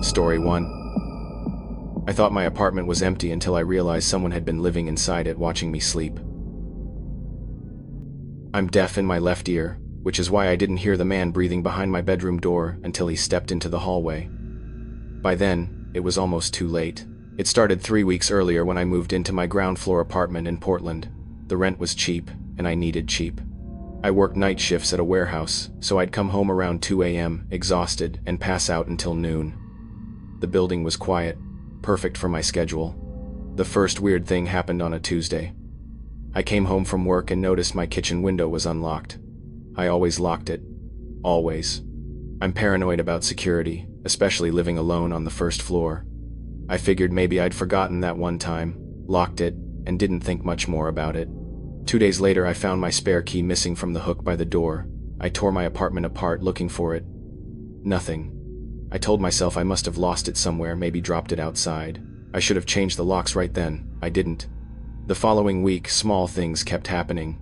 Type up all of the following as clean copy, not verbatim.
Story 1. I thought my apartment was empty until I realized someone had been living inside it watching me sleep. I'm deaf in my left ear, which is why I didn't hear the man breathing behind my bedroom door until he stepped into the hallway. By then, it was almost too late. It started 3 weeks earlier when I moved into my ground floor apartment in Portland. The rent was cheap, and I needed cheap. I worked night shifts at a warehouse, so I'd come home around 2 a.m., exhausted, and pass out until noon. The building was quiet, perfect for my schedule. The first weird thing happened on a Tuesday. I came home from work and noticed my kitchen window was unlocked. I always locked it. Always. I'm paranoid about security, especially living alone on the first floor. I figured maybe I'd forgotten that one time, locked it, and didn't think much more about it. 2 days later, I found my spare key missing from the hook by the door. I tore my apartment apart looking for it. Nothing. I told myself I must have lost it somewhere, maybe dropped it outside. I should have changed the locks right then. I didn't. The following week, small things kept happening.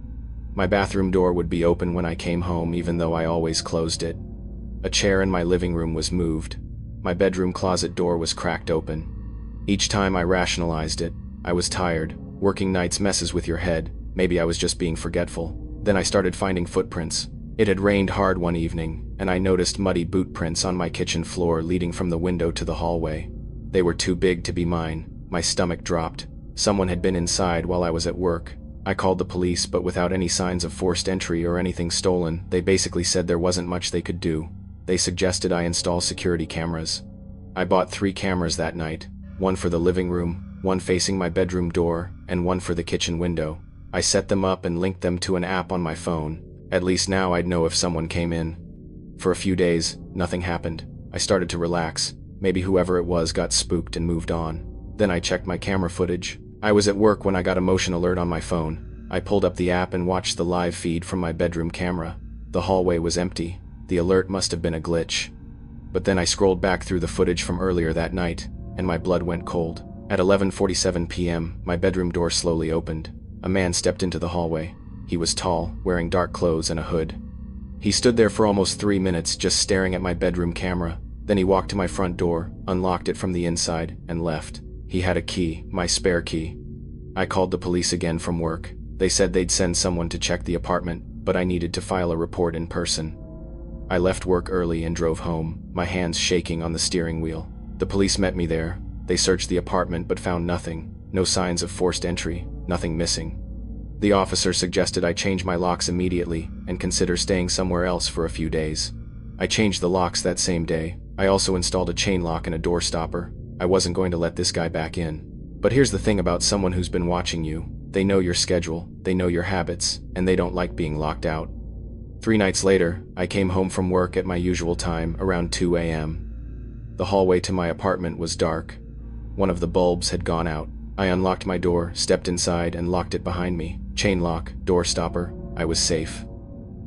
My bathroom door would be open when I came home, even though I always closed it. A chair in my living room was moved. My bedroom closet door was cracked open. Each time I rationalized it. I was tired. Working nights messes with your head. Maybe I was just being forgetful. Then I started finding footprints. It had rained hard one evening, and I noticed muddy boot prints on my kitchen floor leading from the window to the hallway. They were too big to be mine. My stomach dropped. Someone had been inside while I was at work. I called the police, but without any signs of forced entry or anything stolen. They basically said there wasn't much they could do. They suggested I install security cameras. I bought 3 cameras that night, one for the living room, one facing my bedroom door, and one for the kitchen window. I set them up and linked them to an app on my phone. At least now I'd know if someone came in. For a few days, nothing happened. I started to relax. Maybe whoever it was got spooked and moved on. Then I checked my camera footage. I was at work when I got a motion alert on my phone. I pulled up the app and watched the live feed from my bedroom camera. The hallway was empty. The alert must have been a glitch. But then I scrolled back through the footage from earlier that night, and my blood went cold. At 11:47 p.m., my bedroom door slowly opened. A man stepped into the hallway. He was tall, wearing dark clothes and a hood. He stood there for almost 3 minutes, just staring at my bedroom camera. Then he walked to my front door, unlocked it from the inside, and left. He had a key, my spare key. I called the police again from work. They said they'd send someone to check the apartment, but I needed to file a report in person. I left work early and drove home, my hands shaking on the steering wheel. The police met me there. They searched the apartment but found nothing. No signs of forced entry, nothing missing. The officer suggested I change my locks immediately and consider staying somewhere else for a few days. I changed the locks that same day. I also installed a chain lock and a door stopper. I wasn't going to let this guy back in. But here's the thing about someone who's been watching you. They know your schedule, they know your habits, and they don't like being locked out. 3 nights later, I came home from work at my usual time, around 2 a.m. The hallway to my apartment was dark. One of the bulbs had gone out. I unlocked my door, stepped inside, and locked it behind me. Chain lock, door stopper. I was safe.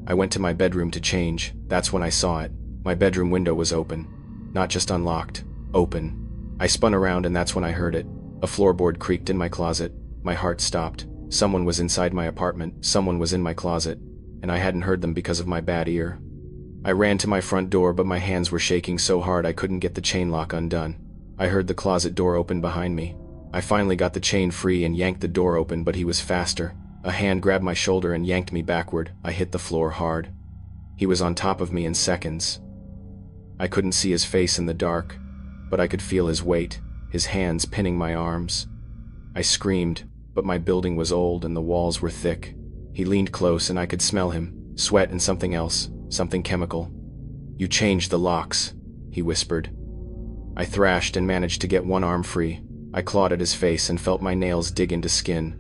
I went to my bedroom to change. That's when I saw it. My bedroom window was open. Not just unlocked, open. I spun around and that's when I heard it. A floorboard creaked in my closet. My heart stopped. Someone was inside my apartment. Someone was in my closet. And I hadn't heard them because of my bad ear. I ran to my front door, but my hands were shaking so hard I couldn't get the chain lock undone. I heard the closet door open behind me. I finally got the chain free and yanked the door open, but he was faster. A hand grabbed my shoulder and yanked me backward. I hit the floor hard. He was on top of me in seconds. I couldn't see his face in the dark, but I could feel his weight, his hands pinning my arms. I screamed, but my building was old and the walls were thick. He leaned close and I could smell him, sweat and something else, something chemical. "You changed the locks," he whispered. I thrashed and managed to get one arm free. I clawed at his face and felt my nails dig into skin.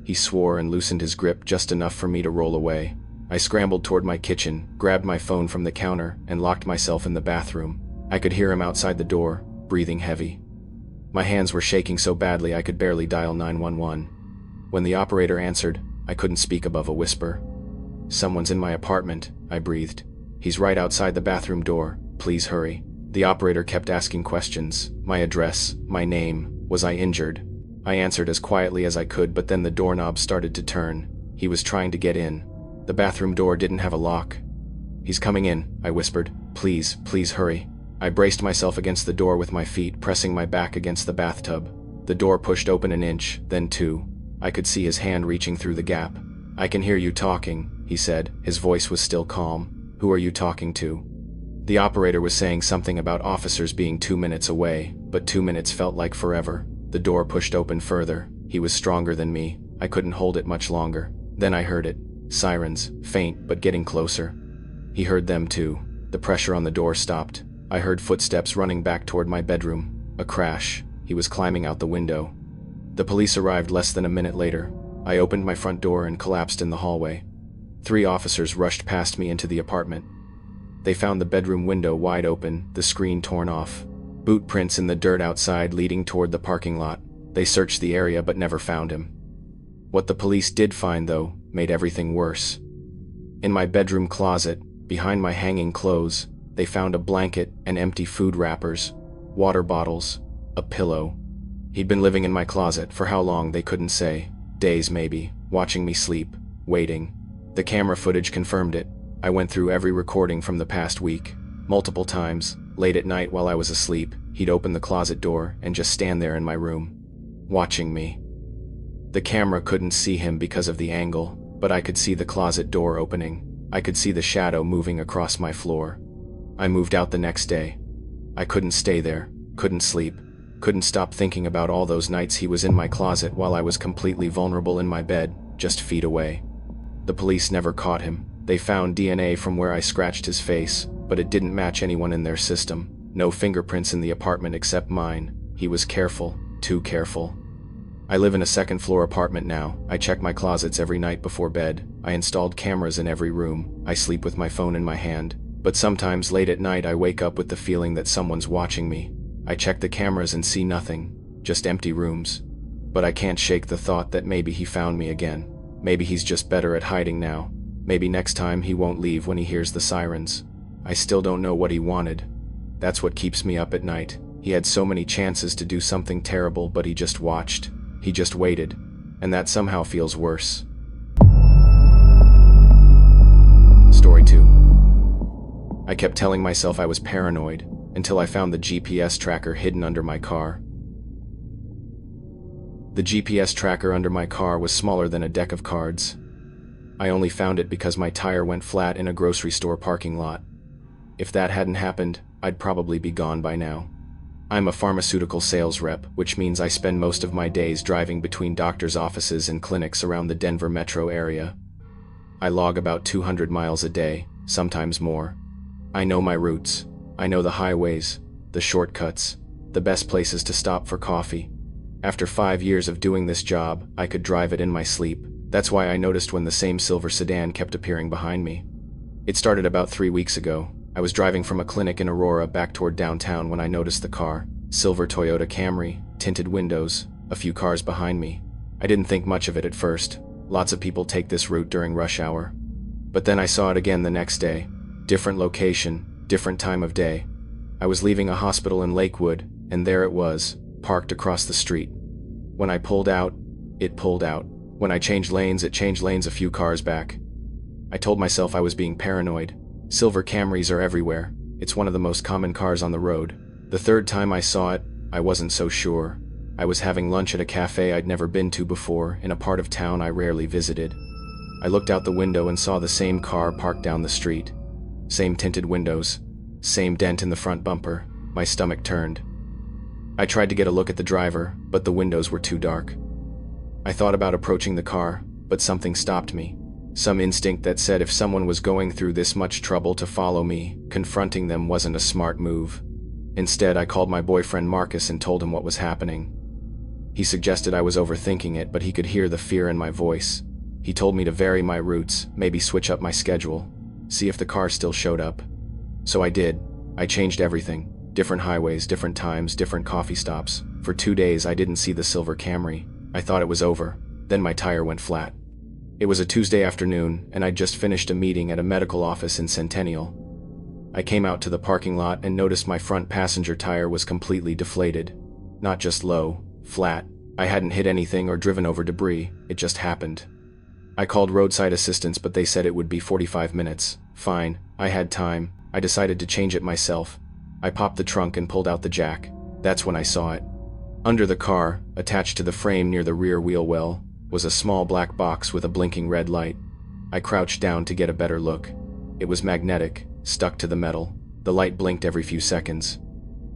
He swore and loosened his grip just enough for me to roll away. I scrambled toward my kitchen, grabbed my phone from the counter, and locked myself in the bathroom. I could hear him outside the door, breathing heavy. My hands were shaking so badly I could barely dial 911. When the operator answered, I couldn't speak above a whisper. "Someone's in my apartment," I breathed. "He's right outside the bathroom door. Please hurry." The operator kept asking questions. My address, my name. Was I injured? I answered as quietly as I could, but then the doorknob started to turn. He was trying to get in. The bathroom door didn't have a lock. "He's coming in," I whispered. Please hurry." I braced myself against the door with my feet, pressing my back against the bathtub. The door pushed open an inch, then two. I could see his hand reaching through the gap. "I can hear you talking," he said. His voice was still calm. "Who are you talking to?" The operator was saying something about officers being 2 minutes away, but 2 minutes felt like forever. The door pushed open further. He was stronger than me. I couldn't hold it much longer. Then I heard it. Sirens, faint but getting closer. He heard them too. The pressure on the door stopped. I heard footsteps running back toward my bedroom. A crash. He was climbing out the window. The police arrived less than a minute later. I opened my front door and collapsed in the hallway. 3 officers rushed past me into the apartment. They found the bedroom window wide open, the screen torn off. Boot prints in the dirt outside leading toward the parking lot. They searched the area but never found him. What the police did find, though, made everything worse. In my bedroom closet, behind my hanging clothes, they found a blanket and empty food wrappers, water bottles, a pillow. He'd been living in my closet for how long they couldn't say. Days maybe, watching me sleep, waiting. The camera footage confirmed it. I went through every recording from the past week. Multiple times, late at night while I was asleep, he'd open the closet door and just stand there in my room, watching me. The camera couldn't see him because of the angle, but I could see the closet door opening. I could see the shadow moving across my floor. I moved out the next day. I couldn't stay there, couldn't sleep, couldn't stop thinking about all those nights he was in my closet while I was completely vulnerable in my bed, just feet away. The police never caught him. They found DNA from where I scratched his face, but it didn't match anyone in their system. No fingerprints in the apartment except mine. He was careful, too careful. I live in a second-floor apartment now. I check my closets every night before bed. I installed cameras in every room. I sleep with my phone in my hand. But sometimes late at night I wake up with the feeling that someone's watching me. I check the cameras and see nothing, just empty rooms. But I can't shake the thought that maybe he found me again. Maybe he's just better at hiding now. Maybe next time he won't leave when he hears the sirens. I still don't know what he wanted. That's what keeps me up at night. He had so many chances to do something terrible, but he just watched. He just waited. And that somehow feels worse. Story 2. I kept telling myself I was paranoid until I found the GPS tracker hidden under my car. The GPS tracker under my car was smaller than a deck of cards. I only found it because my tire went flat in a grocery store parking lot. If that hadn't happened, I'd probably be gone by now. I'm a pharmaceutical sales rep, which means I spend most of my days driving between doctors' offices and clinics around the Denver metro area. I log about 200 miles a day, sometimes more. I know my routes. I know the highways, the shortcuts, the best places to stop for coffee. After 5 years of doing this job, I could drive it in my sleep. That's why I noticed when the same silver sedan kept appearing behind me. It started about 3 weeks ago. I was driving from a clinic in Aurora back toward downtown when I noticed the car. Silver Toyota Camry, tinted windows, a few cars behind me. I didn't think much of it at first. Lots of people take this route during rush hour. But then I saw it again the next day. Different location, different time of day. I was leaving a hospital in Lakewood, and there it was, parked across the street. When I pulled out, it pulled out. When I changed lanes, it changed lanes a few cars back. I told myself I was being paranoid. Silver Camrys are everywhere. It's one of the most common cars on the road. The third time I saw it, I wasn't so sure. I was having lunch at a cafe I'd never been to before, in a part of town I rarely visited. I looked out the window and saw the same car parked down the street. Same tinted windows. Same dent in the front bumper. My stomach turned. I tried to get a look at the driver, but the windows were too dark. I thought about approaching the car, but something stopped me. Some instinct that said if someone was going through this much trouble to follow me, confronting them wasn't a smart move. Instead, I called my boyfriend Marcus and told him what was happening. He suggested I was overthinking it, but he could hear the fear in my voice. He told me to vary my routes, maybe switch up my schedule, see if the car still showed up. So I did. I changed everything. Different highways, different times, different coffee stops. For 2 days, I didn't see the silver Camry. I thought it was over. Then my tire went flat. It was a Tuesday afternoon, and I'd just finished a meeting at a medical office in Centennial. I came out to the parking lot and noticed my front passenger tire was completely deflated. Not just low, flat. I hadn't hit anything or driven over debris. It just happened. I called roadside assistance, but they said it would be 45 minutes. Fine. I had time. I decided to change it myself. I popped the trunk and pulled out the jack. That's when I saw it. Under the car, attached to the frame near the rear wheel well, was a small black box with a blinking red light. I crouched down to get a better look. It was magnetic, stuck to the metal. The light blinked every few seconds.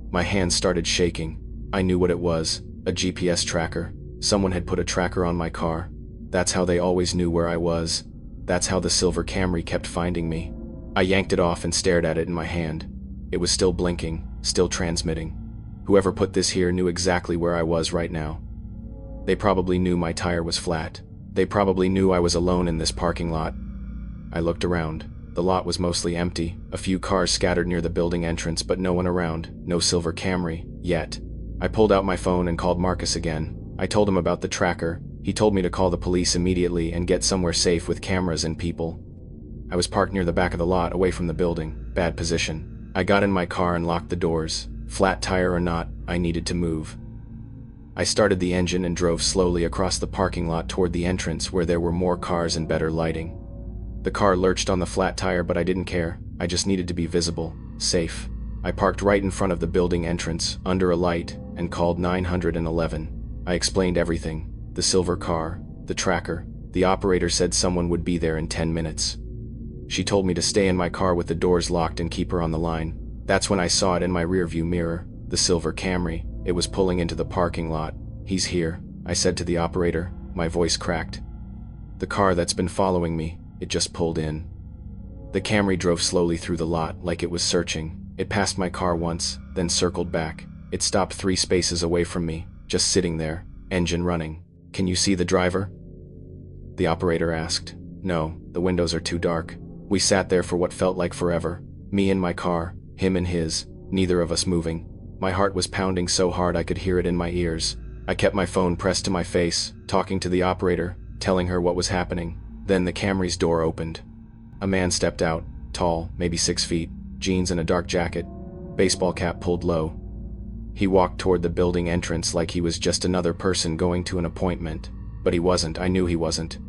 My hands started shaking. I knew what it was, a GPS tracker. Someone had put a tracker on my car. That's how they always knew where I was. That's how the silver Camry kept finding me. I yanked it off and stared at it in my hand. It was still blinking, still transmitting. Whoever put this here knew exactly where I was right now. They probably knew my tire was flat. They probably knew I was alone in this parking lot. I looked around. The lot was mostly empty, a few cars scattered near the building entrance, but no one around, no silver Camry, yet. I pulled out my phone and called Marcus again. I told him about the tracker. He told me to call the police immediately and get somewhere safe with cameras and people. I was parked near the back of the lot, away from the building, bad position. I got in my car and locked the doors. Flat tire or not, I needed to move. I started the engine and drove slowly across the parking lot toward the entrance where there were more cars and better lighting. The car lurched on the flat tire, but I didn't care. I just needed to be visible, safe. I parked right in front of the building entrance, under a light, and called 911. I explained everything. The silver car, the tracker. The operator said someone would be there in 10 minutes. She told me to stay in my car with the doors locked and keep her on the line. That's when I saw it in my rearview mirror, the silver Camry. It was pulling into the parking lot. "He's here," I said to the operator. My voice cracked. "The car that's been following me, it just pulled in." The Camry drove slowly through the lot, like it was searching. It passed my car once, then circled back. It stopped 3 spaces away from me, just sitting there, engine running. "Can you see the driver?" The operator asked. "No, the windows are too dark." We sat there for what felt like forever. Me in my car, him in his, neither of us moving. My heart was pounding so hard I could hear it in my ears. I kept my phone pressed to my face, talking to the operator, telling her what was happening. Then the Camry's door opened. A man stepped out, tall, maybe 6 feet, jeans and a dark jacket, baseball cap pulled low. He walked toward the building entrance like he was just another person going to an appointment. But he wasn't. I knew he wasn't.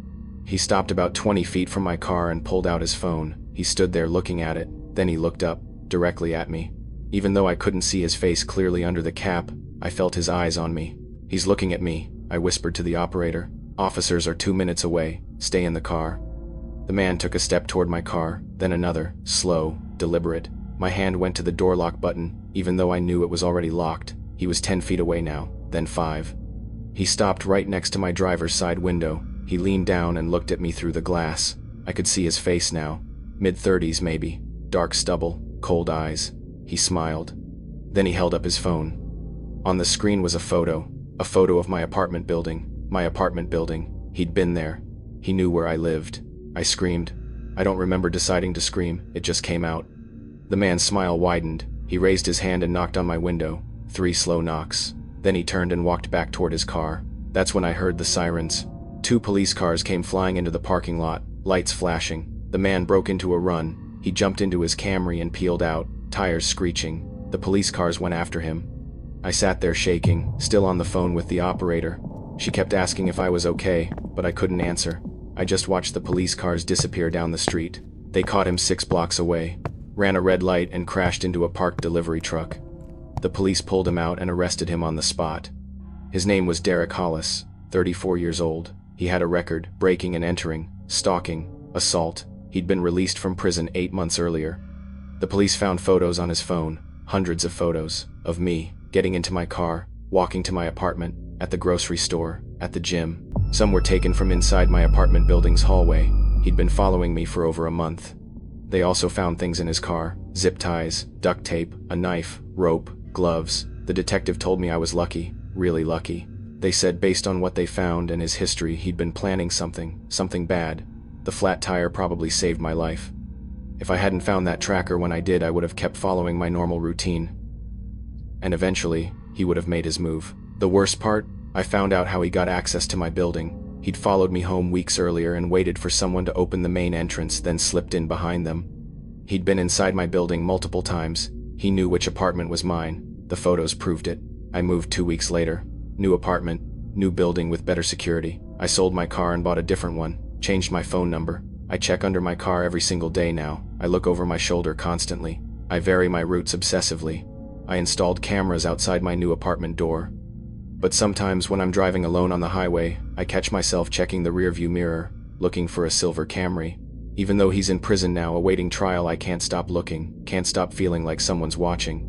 He stopped about 20 feet from my car and pulled out his phone. He stood there looking at it. Then he looked up, directly at me. Even though I couldn't see his face clearly under the cap, I felt his eyes on me. "He's looking at me," I whispered to the operator. "Officers are 2 minutes away. Stay in the car." The man took a step toward my car, then another, slow, deliberate. My hand went to the door lock button, even though I knew it was already locked. He was 10 feet away now, then 5. He stopped right next to my driver's side window. He leaned down and looked at me through the glass. I could see his face now. Mid-30s maybe. Dark stubble, cold eyes. He smiled. Then he held up his phone. On the screen was a photo of my apartment building. My apartment building. He'd been there. He knew where I lived. I screamed. I don't remember deciding to scream, it just came out. The man's smile widened. He raised his hand and knocked on my window. 3 slow knocks. Then he turned and walked back toward his car. That's when I heard the sirens. 2 police cars came flying into the parking lot, lights flashing. The man broke into a run. He jumped into his Camry and peeled out, tires screeching. The police cars went after him. I sat there shaking, still on the phone with the operator. She kept asking if I was okay, but I couldn't answer. I just watched the police cars disappear down the street. They caught him 6 blocks away, ran a red light and crashed into a parked delivery truck. The police pulled him out and arrested him on the spot. His name was Derek Hollis, 34 years old. He had a record, breaking and entering, stalking, assault. He'd been released from prison 8 months earlier. The police found photos on his phone, hundreds of photos, of me, getting into my car, walking to my apartment, at the grocery store, at the gym. Some were taken from inside my apartment building's hallway. He'd been following me for over a month. They also found things in his car, zip ties, duct tape, a knife, rope, gloves. The detective told me I was lucky, really lucky. They said based on what they found and his history, he'd been planning something bad. The flat tire probably saved my life. If I hadn't found that tracker when I did, I would have kept following my normal routine. And eventually, he would have made his move. The worst part? I found out how he got access to my building. He'd followed me home weeks earlier and waited for someone to open the main entrance, then slipped in behind them. He'd been inside my building multiple times. He knew which apartment was mine. The photos proved it. I moved 2 weeks later. New apartment, new building with better security. I sold my car and bought a different one. Changed my phone number. I check under my car every single day now. I look over my shoulder constantly. I vary my routes obsessively. I installed cameras outside my new apartment door. But sometimes when I'm driving alone on the highway, I catch myself checking the rearview mirror, looking for a silver Camry. Even though he's in prison now awaiting trial, I can't stop looking, can't stop feeling like someone's watching.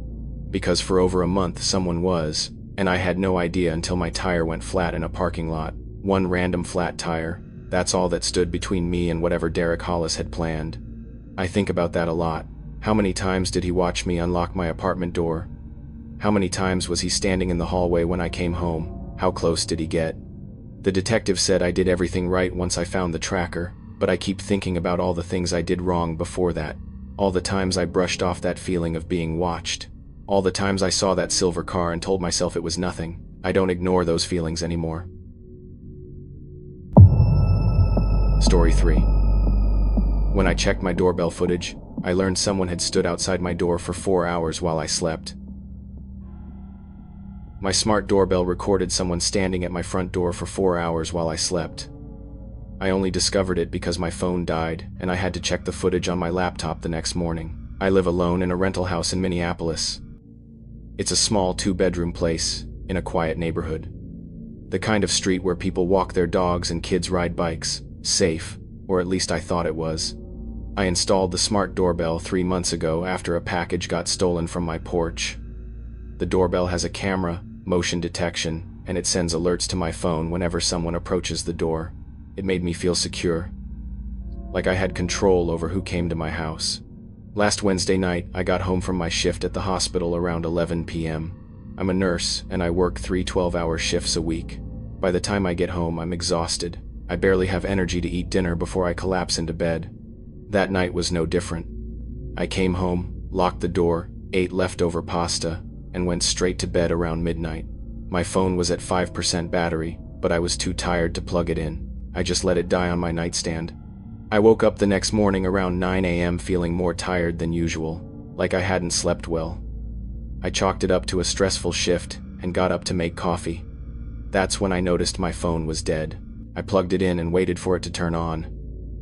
Because for over a month someone was, and I had no idea until my tire went flat in a parking lot. One random flat tire. That's all that stood between me and whatever Derek Hollis had planned. I think about that a lot. How many times did he watch me unlock my apartment door? How many times was he standing in the hallway when I came home? How close did he get? The detective said I did everything right once I found the tracker, but I keep thinking about all the things I did wrong before that. All the times I brushed off that feeling of being watched. All the times I saw that silver car and told myself it was nothing. I don't ignore those feelings anymore. Story 3. When I checked my doorbell footage, I learned someone had stood outside my door for 4 hours while I slept. My smart doorbell recorded someone standing at my front door for 4 hours while I slept. I only discovered it because my phone died, and I had to check the footage on my laptop the next morning. I live alone in a rental house in Minneapolis. It's a small 2-bedroom place in a quiet neighborhood. The kind of street where people walk their dogs and kids ride bikes. Safe, or at least I thought it was. I installed the smart doorbell 3 months ago after a package got stolen from my porch. The doorbell has a camera, motion detection, and it sends alerts to my phone whenever someone approaches the door. It made me feel secure, like I had control over who came to my house. Last Wednesday night, I got home from my shift at the hospital around 11 p.m. I'm a nurse, and I work 3 12-hour shifts a week. By the time I get home, I'm exhausted. I barely have energy to eat dinner before I collapse into bed. That night was no different. I came home, locked the door, ate leftover pasta, and went straight to bed around midnight. My phone was at 5% battery, but I was too tired to plug it in. I just let it die on my nightstand. I woke up the next morning around 9 a.m. feeling more tired than usual, like I hadn't slept well. I chalked it up to a stressful shift and got up to make coffee. That's when I noticed my phone was dead. I plugged it in and waited for it to turn on.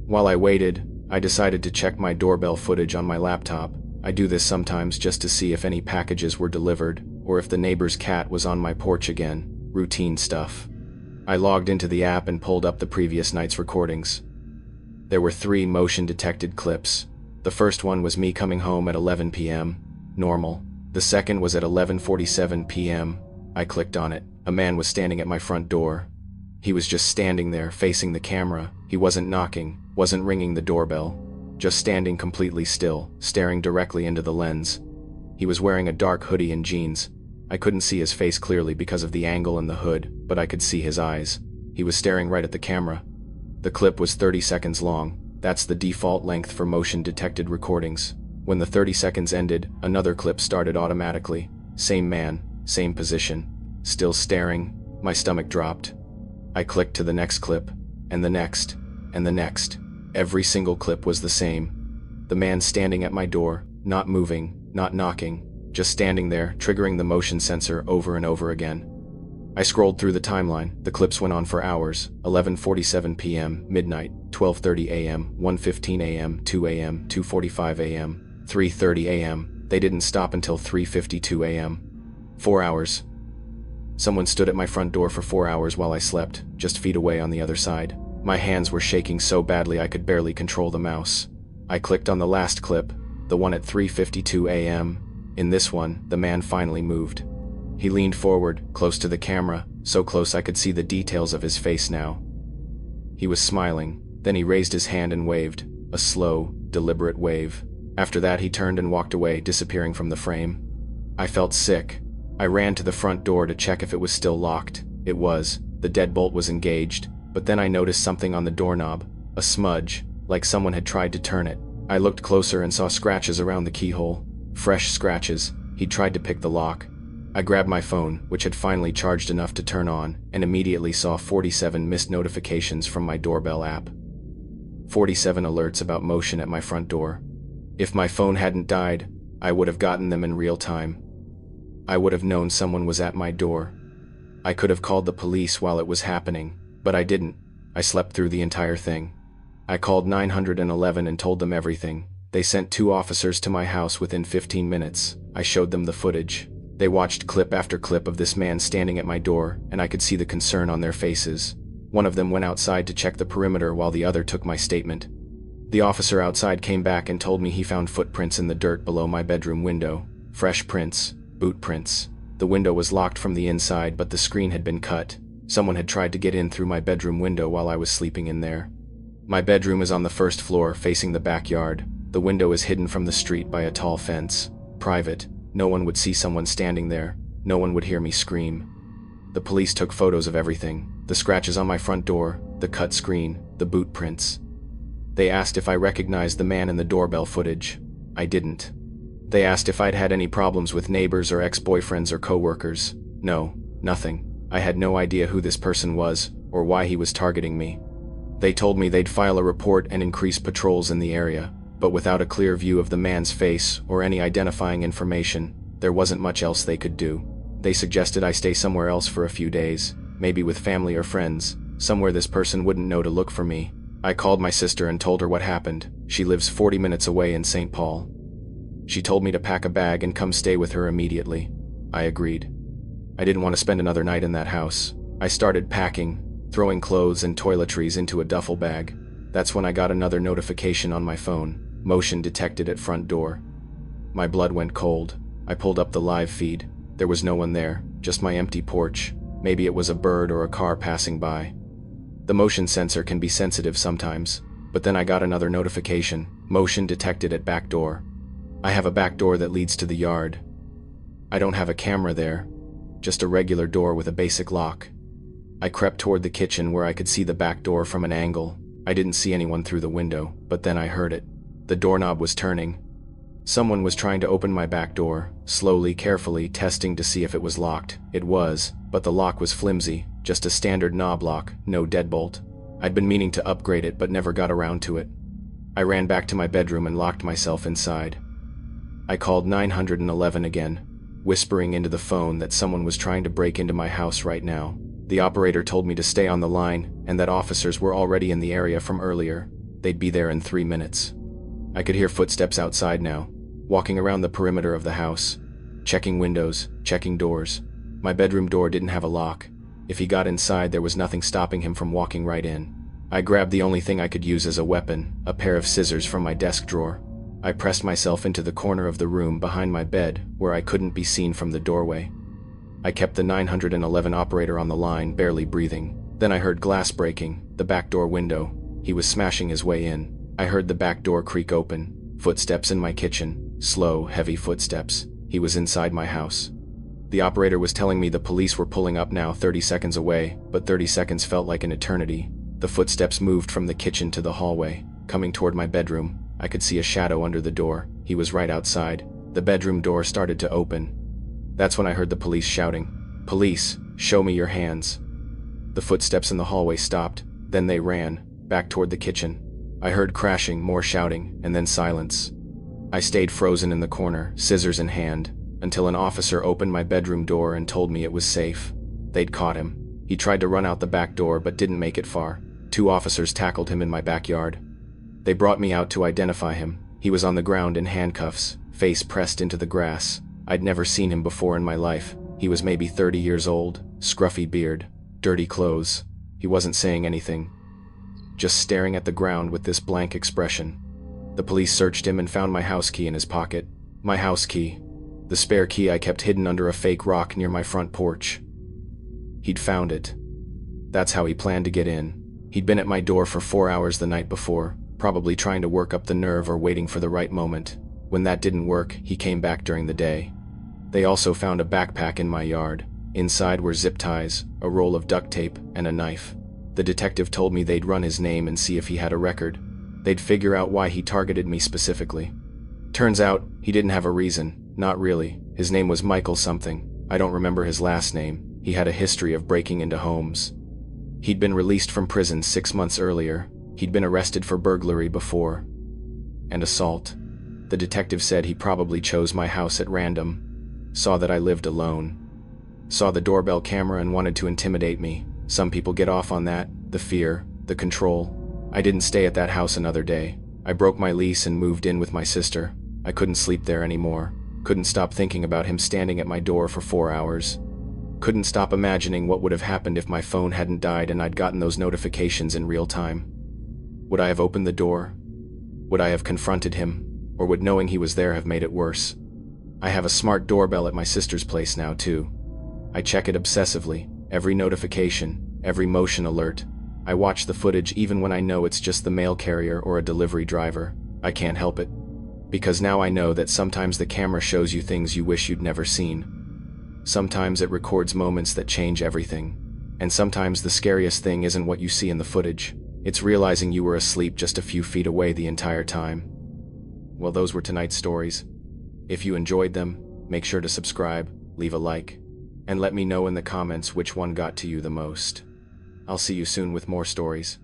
While I waited, I decided to check my doorbell footage on my laptop. I do this sometimes just to see if any packages were delivered, or if the neighbor's cat was on my porch again. Routine stuff. I logged into the app and pulled up the previous night's recordings. There were 3 motion-detected clips. The first one was me coming home at 11 p.m. Normal. The second was at 11:47 p.m. I clicked on it. A man was standing at my front door. He was just standing there, facing the camera. He wasn't knocking, wasn't ringing the doorbell. Just standing completely still, staring directly into the lens. He was wearing a dark hoodie and jeans. I couldn't see his face clearly because of the angle in the hood, but I could see his eyes. He was staring right at the camera. The clip was 30 seconds long. That's the default length for motion-detected recordings. When the 30 seconds ended, another clip started automatically. Same man, same position. Still staring. My stomach dropped. I clicked to the next clip, and the next, and the next. Every single clip was the same. The man standing at my door, not moving, not knocking, just standing there, triggering the motion sensor over and over again. I scrolled through the timeline. The clips went on for hours. 11:47 p.m., midnight, 12:30 a.m., 1:15 a.m., 2 a.m., 2:45 a.m., 3:30 a.m. They didn't stop until 3:52 a.m. 4 hours. Someone stood at my front door for 4 hours while I slept, just feet away on the other side. My hands were shaking so badly I could barely control the mouse. I clicked on the last clip, the one at 3:52 a.m. In this one, the man finally moved. He leaned forward, close to the camera, so close I could see the details of his face now. He was smiling, then he raised his hand and waved, a slow, deliberate wave. After that he turned and walked away, disappearing from the frame. I felt sick. I ran to the front door to check if it was still locked. It was. The deadbolt was engaged, but then I noticed something on the doorknob, a smudge, like someone had tried to turn it. I looked closer and saw scratches around the keyhole. Fresh scratches. He'd tried to pick the lock. I grabbed my phone, which had finally charged enough to turn on, and immediately saw 47 missed notifications from my doorbell app. 47 alerts about motion at my front door. If my phone hadn't died, I would have gotten them in real time. I would have known someone was at my door. I could have called the police while it was happening, but I didn't. I slept through the entire thing. I called 911 and told them everything. They sent 2 officers to my house within 15 minutes. I showed them the footage. They watched clip after clip of this man standing at my door, and I could see the concern on their faces. One of them went outside to check the perimeter while the other took my statement. The officer outside came back and told me he found footprints in the dirt below my bedroom window. Fresh prints, boot prints. The window was locked from the inside, but the screen had been cut. Someone had tried to get in through my bedroom window while I was sleeping in there. My bedroom is on the first floor, facing the backyard. The window is hidden from the street by a tall fence. Private. No one would see someone standing there. No one would hear me scream. The police took photos of everything. The scratches on my front door, the cut screen, the boot prints. They asked if I recognized the man in the doorbell footage. I didn't. They asked if I'd had any problems with neighbors or ex-boyfriends or co-workers. No, nothing. I had no idea who this person was or why he was targeting me. They told me they'd file a report and increase patrols in the area, but without a clear view of the man's face or any identifying information, there wasn't much else they could do. They suggested I stay somewhere else for a few days, maybe with family or friends, somewhere this person wouldn't know to look for me. I called my sister and told her what happened. She lives 40 minutes away in St. Paul. She told me to pack a bag and come stay with her immediately. I agreed. I didn't want to spend another night in that house. I started packing, throwing clothes and toiletries into a duffel bag. That's when I got another notification on my phone. Motion detected at front door. My blood went cold. I pulled up the live feed. There was no one there, just my empty porch. Maybe it was a bird or a car passing by. The motion sensor can be sensitive sometimes, but then I got another notification. Motion detected at back door. I have a back door that leads to the yard. I don't have a camera there, just a regular door with a basic lock. I crept toward the kitchen where I could see the back door from an angle. I didn't see anyone through the window, but then I heard it. The doorknob was turning. Someone was trying to open my back door, slowly, carefully, testing to see if it was locked. It was, but the lock was flimsy, just a standard knob lock, no deadbolt. I'd been meaning to upgrade it, but never got around to it. I ran back to my bedroom and locked myself inside. I called 911 again, whispering into the phone that someone was trying to break into my house right now. The operator told me to stay on the line and that officers were already in the area from earlier. They'd be there in 3 minutes. I could hear footsteps outside now, walking around the perimeter of the house, checking windows, checking doors. My bedroom door didn't have a lock. If he got inside, there was nothing stopping him from walking right in. I grabbed the only thing I could use as a weapon, a pair of scissors from my desk drawer. I pressed myself into the corner of the room behind my bed where I couldn't be seen from the doorway. I kept the 911 operator on the line, barely breathing. Then I heard glass breaking, the back door window. He was smashing his way in. I heard the back door creak open, footsteps in my kitchen, slow, heavy footsteps. He was inside my house. The operator was telling me the police were pulling up now 30 seconds away, but 30 seconds felt like an eternity. The footsteps moved from the kitchen to the hallway, coming toward my bedroom. I could see a shadow under the door. He was right outside. The bedroom door started to open. That's when I heard the police shouting, "Police, show me your hands." The footsteps in the hallway stopped. Then they ran, back toward the kitchen. I heard crashing, more shouting, and then silence. I stayed frozen in the corner, scissors in hand, until an officer opened my bedroom door and told me it was safe. They'd caught him. He tried to run out the back door but didn't make it far. 2 officers tackled him in my backyard. They brought me out to identify him. He was on the ground in handcuffs, face pressed into the grass. I'd never seen him before in my life. He was maybe 30 years old, scruffy beard, dirty clothes. He wasn't saying anything, just staring at the ground with this blank expression. The police searched him and found my house key in his pocket. My house key. The spare key I kept hidden under a fake rock near my front porch. He'd found it. That's how he planned to get in. He'd been at my door for 4 hours the night before, probably trying to work up the nerve or waiting for the right moment. When that didn't work, he came back during the day. They also found a backpack in my yard. Inside were zip ties, a roll of duct tape, and a knife. The detective told me they'd run his name and see if he had a record. They'd figure out why he targeted me specifically. Turns out, he didn't have a reason. Not really. His name was Michael something. I don't remember his last name. He had a history of breaking into homes. He'd been released from prison 6 months earlier. He'd been arrested for burglary before, and assault. The detective said he probably chose my house at random. Saw that I lived alone. Saw the doorbell camera and wanted to intimidate me. Some people get off on that, the fear, the control. I didn't stay at that house another day. I broke my lease and moved in with my sister. I couldn't sleep there anymore. Couldn't stop thinking about him standing at my door for 4 hours. Couldn't stop imagining what would have happened if my phone hadn't died and I'd gotten those notifications in real time. Would I have opened the door? Would I have confronted him? Or would knowing he was there have made it worse? I have a smart doorbell at my sister's place now, too. I check it obsessively, every notification, every motion alert. I watch the footage even when I know it's just the mail carrier or a delivery driver. I can't help it. Because now I know that sometimes the camera shows you things you wish you'd never seen. Sometimes it records moments that change everything. And sometimes the scariest thing isn't what you see in the footage. It's realizing you were asleep just a few feet away the entire time. Well, those were tonight's stories. If you enjoyed them, make sure to subscribe, leave a like, and let me know in the comments which one got to you the most. I'll see you soon with more stories.